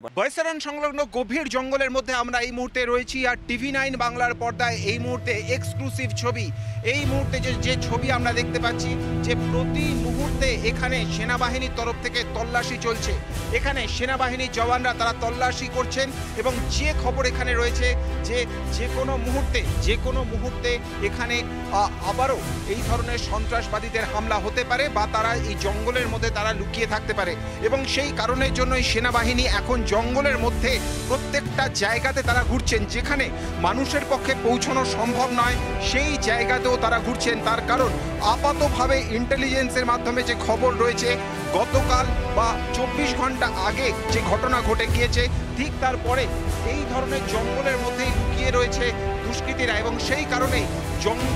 বৈশারণ সংলগ্ন গভীর জঙ্গলের মধ্যে আমরা এই মুহূর্তে রয়েছি আর টিভি9 বাংলার পর্দায় এই মুহূর্তে এক্সক্লুসিভ ছবি। এই মুহূর্তে যে ছবি আমরা দেখতে পাচ্ছি যে প্রতি মুহূর্তে এখানে সেনাবাহিনীর তরফ থেকে তল্লাশি চলছে। এখানে সেনাবাহিনীর জওয়ানরা তারা তল্লাশি করছেন এবং যে খবর এখানে রয়েছে যে কোনো মুহূর্তে এখানে আবারও এই ধরনের সন্ত্রাসবাদীদের হামলা হতে পারে বা তারা এই জঙ্গলের মধ্যে তারা লুকিয়ে থাকতে পারে এবং সেই কারণের জন্যই সেনাবাহিনী এখন জঙ্গলের মধ্যে প্রত্যেকটা জায়গাতে তারা ঘুরছেন, যেখানে মানুষের পক্ষে পৌঁছানো সম্ভব নয় সেই জায়গাতেও তারা ঘুরছেন। তার কারণ আপাতভাবে ইন্টেলিজেন্সের মাধ্যমে যে খবর রয়েছে, গতকাল বা 24 ঘন্টা আগে যে ঘটনা ঘটে গিয়েছে ঠিক তারপরে এই ধরনের জঙ্গলের মধ্যেই লুকিয়ে রয়েছে দুষ্কৃতীরা এবং সেই কারণেই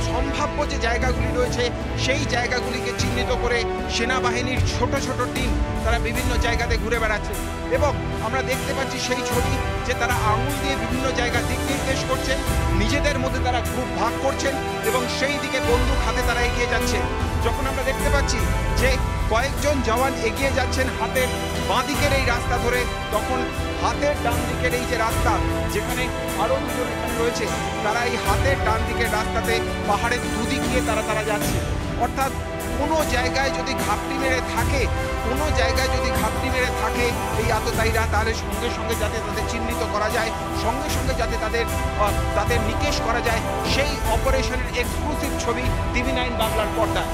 সম্ভাব্য যে জায়গাগুলি রয়েছে সেই জায়গাগুলিকে চিহ্নিত করে সেনাবাহিনীর ছোট ছোট টিম তারা বিভিন্ন জায়গাতে ঘুরে বেড়াচ্ছে এবং আমরা দেখতে পাচ্ছি সেই ছবি যে তারা আঙুল দিয়ে বিভিন্ন জায়গা দিক নির্দেশ করছেন, নিজেদের মধ্যে তারা গ্রুপ ভাগ করছেন এবং সেই দিকে বন্দুক হাতে তারা এগিয়ে যাচ্ছে। যখন আমরা দেখতে পাচ্ছি যে কয়েকজন জওয়ান এগিয়ে যাচ্ছেন হাতের বাঁ দিকের এই রাস্তা ধরে, তখন হাতের ডান দিকের এই যে রাস্তা যেখানে আরও দুজন এখানে রয়েছে তারা এই হাতের ডান দিকের রাস্তাতে পাহাড়ের দুদিক দিয়ে তারা যাচ্ছে। অর্থাৎ কোনো জায়গায় যদি ঘাপটি মেরে থাকে এই আততায়ীরা, তাহলে সঙ্গে সঙ্গে যাতে তাদের চিহ্নিত করা যায়, সঙ্গে সঙ্গে যাতে তাদের নিকেশ করা যায়, সেই অপারেশনের এক্সক্লুসিভ ছবি টিভি9 বাংলার পর্দায়।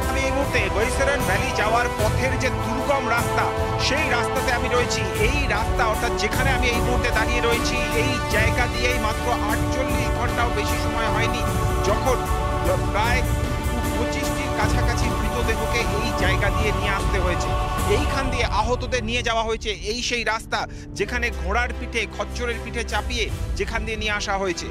আমি এই মুহূর্তে বৈশারণ ভ্যালি যাওয়ার পথের যে দুর্গম রাস্তা সেই রাস্তাতে আমি রয়েছি। এই রাস্তা অর্থাৎ যেখানে আমি এই মুহূর্তে দাঁড়িয়ে রয়েছি এই জায়গা দিয়েই মাত্র 48 ঘন্টাও বেশি সময় হয়নি যখন প্রায় 25টির কাছাকাছি মৃতদেহকে এই জায়গা দিয়ে নিয়ে আসতে হয়েছে। এইখান দিয়ে আহতদের নিয়ে যাওয়া হয়েছে। এই সেই রাস্তা যেখানে ঘোড়ার পিঠে খচ্চরের পিঠে চাপিয়ে যেখান দিয়ে নিয়ে আসা হয়েছে।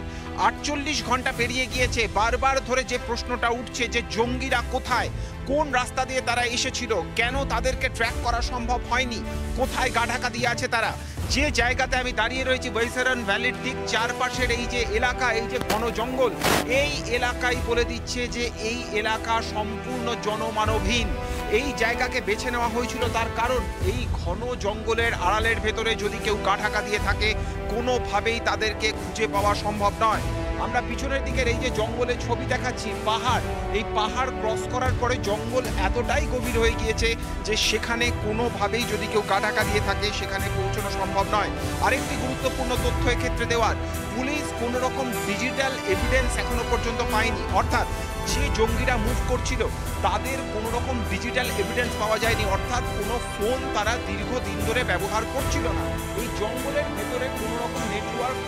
48 ঘন্টা পেরিয়ে গিয়েছে, বারবার ধরে যে প্রশ্নটা উঠছে যে জঙ্গিরা কোথায়, কোন রাস্তা দিয়ে তারা এসেছিল, কেন তাদেরকে ট্র্যাক করা সম্ভব হয়নি, কোথায় গা ঢাকা দিয়ে আছে তারা। যে জায়গাতে আমি দাঁড়িয়ে রয়েছি বৈশারণ ভ্যালির ঠিক চারপাশের এই যে এলাকা, এই যে ঘন জঙ্গল, এই এলাকাই বলে দিচ্ছে যে এই এলাকা সম্পূর্ণ জনমানবহীন। এই জায়গাকে বেছে নেওয়া হয়েছিল তার কারণ এই ঘন জঙ্গলের আড়ালের ভেতরে যদি কেউ গা ঢাকা দিয়ে থাকে কোনোভাবেই তাদেরকে খুঁজে পাওয়া সম্ভব নয়। আমরা পিছনের দিকের এই যে জঙ্গলের ছবি দেখাচ্ছি, এই পাহাড় ক্রস করার পরে জঙ্গল এতটাই গভীর হয়ে গিয়েছে যে সেখানে কোনোভাবেই যদি কেউ গা ঢাকা দিয়ে থাকে সেখানে পৌঁছানো সম্ভব নয়। আরেকটি গুরুত্বপূর্ণ তথ্য এক্ষেত্রে দেওয়ার, পুলিশ কোনো রকম ডিজিটাল এভিডেন্স এখনো পর্যন্ত পায়নি। অর্থাৎ যে জঙ্গিরা মুভ করছিল তাদের কোনো রকম ডিজিটাল এভিডেন্স পাওয়া যায়নি, অর্থাৎ কোনো ফোন তারা দীর্ঘদিন ধরে ব্যবহার করছিল না। এই জঙ্গলের ভেতরে কোনো রকম নেটওয়ার্ক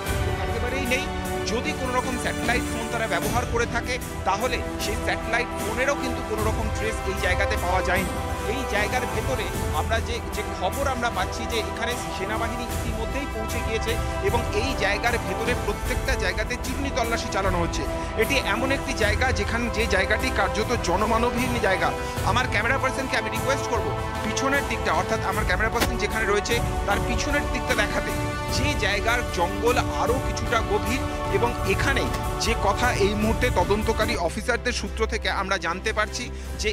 একেবারেই নেই। যদি কোনো রকম স্যাটেলাইট ফোন তারা ব্যবহার করে থাকে তাহলে সেই স্যাটেলাইট ফোনেরও কিন্তু কোনো রকম ট্রেস এই জায়গাতে পাওয়া যায়নি। এই জায়গার ভেতরে আমরা যে খবর আমরা পাচ্ছি যে এখানে সেনাবাহিনী ইতিমধ্যেই পৌঁছে গিয়েছে এবং এই জায়গার ভেতরে প্রত্যেকটা জায়গাতে চিহ্নিত তল্লাশি চালানো হচ্ছে। এটি এমন একটি জায়গা যে জায়গাটি কার্যত জনমানবহীন জায়গা। আমার ক্যামেরা পার্সনকে আমি রিকোয়েস্ট করব পিছনের দিকটা, অর্থাৎ আমার ক্যামেরা পার্সন যেখানে রয়েছে তার পিছনের দিকটা দেখাতে, যে জায়গার জঙ্গল আরও কিছুটা গভীর এবং এখানে যে কথা এই মুহূর্তে তদন্তকারী অফিসারদের সূত্র থেকে আমরা জানতে পারছি যে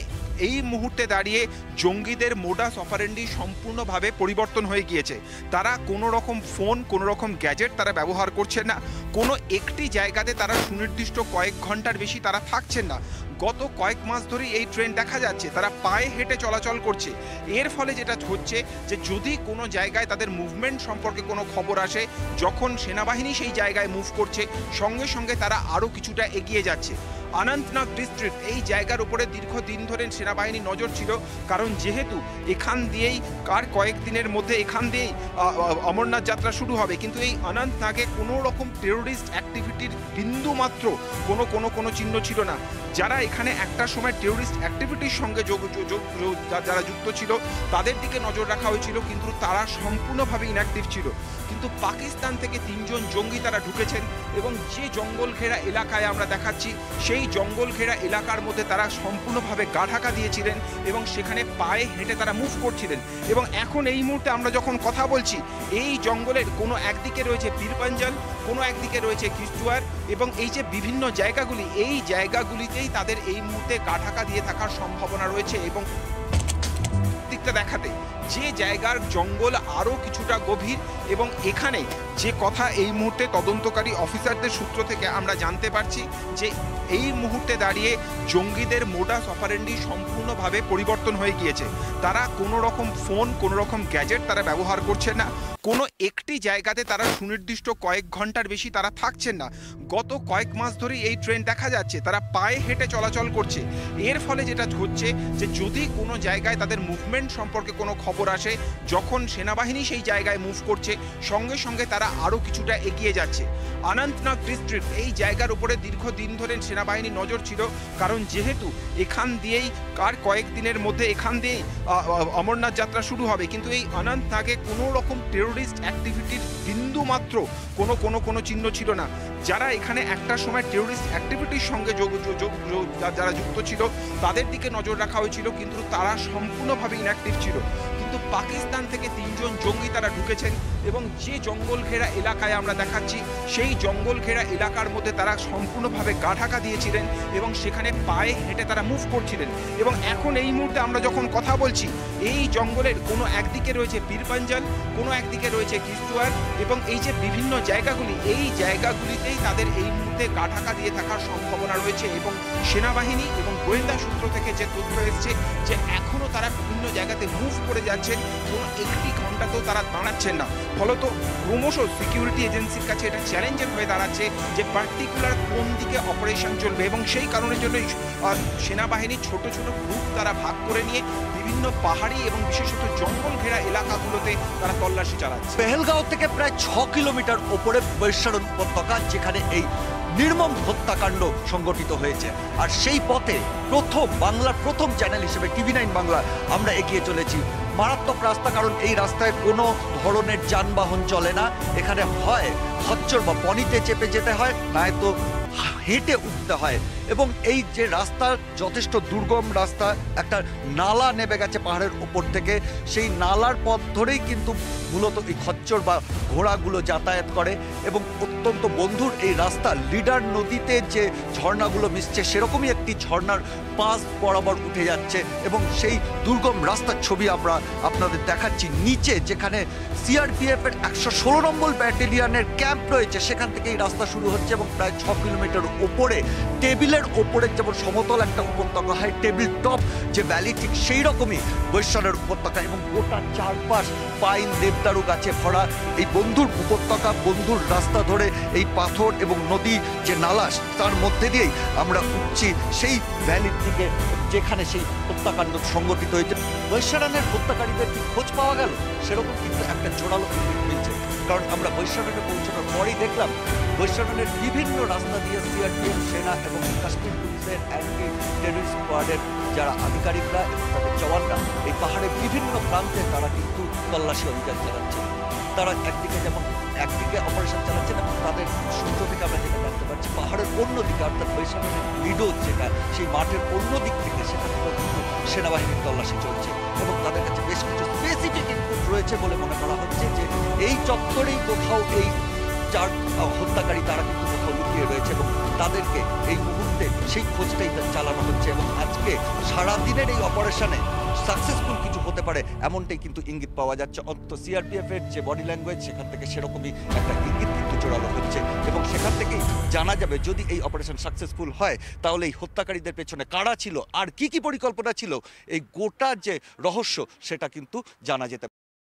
এই মুহূর্তে দাঁড়িয়ে জঙ্গিদের মোডাস অপারেন্ডি সম্পূর্ণভাবে পরিবর্তন হয়ে গিয়েছে। তারা কোনো রকম ফোন, কোনো রকম গ্যাজেট তারা ব্যবহার করছেন না। কোনো একটি জায়গাতে তারা সুনির্দিষ্ট কয়েক ঘন্টার বেশি তারা থাকছেন না। গত কয়েক মাস ধরেই এই ট্রেন্ড দেখা যাচ্ছে, তারা পায়ে হেঁটে চলাচল করছে। এর ফলে যেটা হচ্ছে যে যদি কোনো জায়গায় তাদের মুভমেন্ট সম্পর্কে কোনো খবর আসে, যখন সেনাবাহিনী সেই জায়গায় মুভ করছে সঙ্গে সঙ্গে তারা আরও কিছুটা এগিয়ে যাচ্ছে। অনন্তনাগ ডিস্ট্রিক্ট এই জায়গার উপরে দীর্ঘদিন ধরে সেনাবাহিনী নজর ছিল, কারণ যেহেতু এখান দিয়েই কয়েকদিনের মধ্যে এখান দিয়েই অমরনাথ যাত্রা শুরু হবে, কিন্তু এই অনন্তনাগে কোনো রকম টেরোরিস্ট অ্যাক্টিভিটির বিন্দুমাত্র কোনো চিহ্ন ছিল না। যারা এখানে একটা সময় টেরোরিস্ট অ্যাক্টিভিটির সঙ্গে যারা যুক্ত ছিল তাদের দিকে নজর রাখা হয়েছিল, কিন্তু তারা সম্পূর্ণভাবে ইনঅ্যাক্টিভ ছিল। কিন্তু পাকিস্তান থেকে 3 জন জঙ্গি তারা ঢুকেছেন এবং যে জঙ্গল ঘেরা এলাকায় আমরা দেখাচ্ছি সেই জঙ্গল ঘেরা এলাকার মধ্যে তারা সম্পূর্ণভাবে গা ঢাকা দিয়েছিলেন এবং সেখানে পায়ে হেঁটে তারা মুভ করছিলেন। এবং এখন এই মুহূর্তে আমরা যখন কথা বলছি এই জঙ্গলের কোনো একদিকে রয়েছে পীরপাঞ্জাল, কোনো একদিকে রয়েছে কিস্তুয়ার এবং এই যে বিভিন্ন জায়গাগুলি, এই জায়গাগুলিতেই তাদের এই মুহূর্তে গা ঢাকা দিয়ে থাকার সম্ভাবনা রয়েছে এবং মুহূর্তে দেখাতে, যে জায়গার জঙ্গল আরও কিছুটা গভীর। এবং এখানে যে কথা এই মুহূর্তে তদন্তকারী অফিসারদের সূত্র থেকে আমরা জানতে পারছি যে এই মুহূর্তে দাঁড়িয়ে জঙ্গিদের মোডাস অপারেন্ডি সম্পূর্ণভাবে পরিবর্তন হয়ে গিয়েছে। তারা কোনো রকম ফোন, কোনো রকম গ্যাজেট তারা ব্যবহার করছে না। কোনো একটি জায়গাতে তারা সুনির্দিষ্ট কয়েক ঘন্টার বেশি তারা থাকছেন না। গত কয়েক মাস ধরেই এই ট্রেন দেখা যাচ্ছে তারা পায়ে হেঁটে চলাচল করছে। এর ফলে যেটা হচ্ছে যে যদি কোনো জায়গায় তাদের মুভমেন্ট সম্পর্কে কোনো খবর আসে, যখন সেনাবাহিনী সেই জায়গায় মুভ করছে, সঙ্গে সঙ্গে তারা আরও কিছুটা এগিয়ে যাচ্ছে। অনন্তনাগ ডিস্ট্রিক্ট এই জায়গার উপরে দীর্ঘদিন ধরে সেনাবাহিনীর নজর ছিল, কারণ যেহেতু এখান দিয়েই কয়েকদিনের মধ্যে এখান দিয়েই অমরনাথ যাত্রা শুরু হবে। কিন্তু এই অনন্তনাগে কোনো রকম টেরোরিস্ট অ্যাক্টিভিটির বিন্দু মাত্র কোনো চিহ্ন ছিল না। যারা এখানে একটা সময় টেরোরিস্ট অ্যাক্টিভিটির সঙ্গে যারা যুক্ত ছিল তাদের দিকে নজর রাখা হয়েছিল, কিন্তু তারা সম্পূর্ণভাবে ইনঅ্যাক্টিভ ছিল। কিন্তু পাকিস্তান থেকে 3 জন জঙ্গি তারা ঢুকেছেন এবং যে জঙ্গল ঘেরা এলাকায় আমরা দেখাচ্ছি, সেই জঙ্গল ঘেরা এলাকার মধ্যে তারা সম্পূর্ণভাবে গা ঢাকা দিয়েছিলেন এবং সেখানে পায়ে হেঁটে তারা মুভ করছিলেন। এবং এখন এই মুহূর্তে আমরা যখন কথা বলছি, এই জঙ্গলের কোনো একদিকে রয়েছে পীরপাঞ্জাল, কোনো একদিকে রয়েছে কিস্তোয়ার, এবং এই যে বিভিন্ন জায়গাগুলি, এই জায়গাগুলিতেই তাদের এই মুহূর্তে গা ঢাকা দিয়ে থাকার সম্ভাবনা রয়েছে। এবং সেনাবাহিনী এবং গোয়েন্দা সূত্র থেকে যে তথ্য এসছে যে এখনও তারা বিভিন্ন জায়গাতে মুভ করে যাচ্ছেন, কোনো একটি ঘন্টাতেও তারা দাঁড়াচ্ছেন না। ফলত ক্রমশ সিকিউরিটি এজেন্সির কাছে এটা চ্যালেঞ্জের হয়ে দাঁড়াচ্ছে যে পার্টিকুলার কোন দিকে অপারেশন চলবে। এবং সেই কারণের জন্য সেনাবাহিনী ছোট ছোট গ্রুপ তারা ভাগ করে নিয়ে বিভিন্ন পাহাড়ি এবং বিশেষত জঙ্গল ঘেরা এলাকাগুলোতে তারা তল্লাশি চালাচ্ছে। পেহেলগাঁও থেকে প্রায় 6 কিলোমিটার ওপরে বৈশারণ উপত্যকা, যেখানে এই নির্মম হত্যাকাণ্ড সংগঠিত হয়েছে। আর সেই পথে বাংলার প্রথম চ্যানেল হিসেবে TV9 বাংলা আমরা এগিয়ে চলেছি। মারাত্মক রাস্তা, কারণ এই রাস্তায় কোনো ধরনের যানবাহন চলে না। এখানে হয় খচ্চর বা পনিতে চেপে যেতে হয়, নয়তো হেঁটে উঠতে হয়। এবং এই যে রাস্তা যথেষ্ট দুর্গম রাস্তা, একটা নালা নেমে গেছে পাহাড়ের উপর থেকে, সেই নালার পথ ধরেই কিন্তু মূলত এই খচ্চর বা ঘোড়াগুলো যাতায়াত করে। এবং অত্যন্ত বন্ধুর এই রাস্তা লিডার নদীতে যে ঝর্ণাগুলো মিশছে সেরকমই একটি ঝর্ণার পাশ বরাবর উঠে যাচ্ছে। এবং সেই দুর্গম রাস্তার ছবি আমরা আপনাদের দেখাচ্ছি নিচে, যেখানে CRPF-এর 116 নম্বর ব্যাটালিয়নের ক্যাম্প রয়েছে, সেখান থেকে এই রাস্তা শুরু হচ্ছে। এবং প্রায় 6 কিলোমিটার ওপরে টেবিলের ওপরে যেমন সমতল একটা উপত্যকা হয়, টেবিল টপ যে ভ্যালি, ঠিক সেই রকমই বৈশালের উপত্যকা। এবং গোটা চারপাশ পাইন দেবদারু গাছে ভরা এই বন্ধুর উপত্যকা, বন্ধুর রাস্তা ধরে এই পাথর এবং নদী যে নালাস, তার মধ্যে দিয়েই আমরা উঠছি সেই ভ্যালির দিকে, যেখানে সেই হত্যাকাণ্ড সংঘটিত হয়েছে। বৈশারণের হত্যাকারীদের কি খোঁজ পাওয়া গেল? সেরকম কিন্তু একটা জোরালো ইঙ্গিত মিলছে। কারণ আমরা বৈশারণে পৌঁছানোর পরেই দেখলাম বৈশারণের বিভিন্ন রাস্তা দিয়ে CRPF, সেনা এবং কাশ্মীর পুলিশের অ্যান্টি টেররিস্ট স্কোয়াডের যারা আধিকারিকরা এবং তাদের জওয়ানরা এই পাহাড়ের বিভিন্ন প্রান্তে তারা কিন্তু তল্লাশি অভিযান চালাচ্ছে। তারা একদিকে অপারেশন চালাচ্ছেন এবং তাদের সূত্র থেকে আমরা যেটা জানতে পারছি, পাহাড়ের অন্যদিকে অর্থাৎ বৈশাখের লিডো যেটা, সেই মাঠের অন্য দিক থেকে সেখানে কিন্তু সেনাবাহিনীর তল্লাশি চলছে। এবং তাদের কাছে বেশ কিছু স্পেসিফিক ইনপুট রয়েছে বলে মনে করা হচ্ছে যে এই চত্বরেই কোথাও এই 4 হত্যাকারী তারা কিন্তু কোথাও লুকিয়ে রয়েছে এবং তাদেরকে এই মুহূর্তে সেই খোঁজটাই চালানো হচ্ছে। এবং আজকে সারাদিনের এই অপারেশনে সাকসেসফুল কিছু হতে পারে এমনটাই কিন্তু ইঙ্গিত পাওয়া যাচ্ছে। অন্তত CRPF-এর যে বডি ল্যাঙ্গুয়েজ, সেখান থেকে সেরকমই একটা ইঙ্গিত কিন্তু জোরালো হচ্ছে। এবং সেখান থেকেই জানা যাবে যদি এই অপারেশন সাকসেসফুল হয়, তাহলে এই হত্যাকারীদের পেছনে কারা ছিল আর কি পরিকল্পনা ছিল, এই গোটা যে রহস্য সেটা কিন্তু জানা যেতে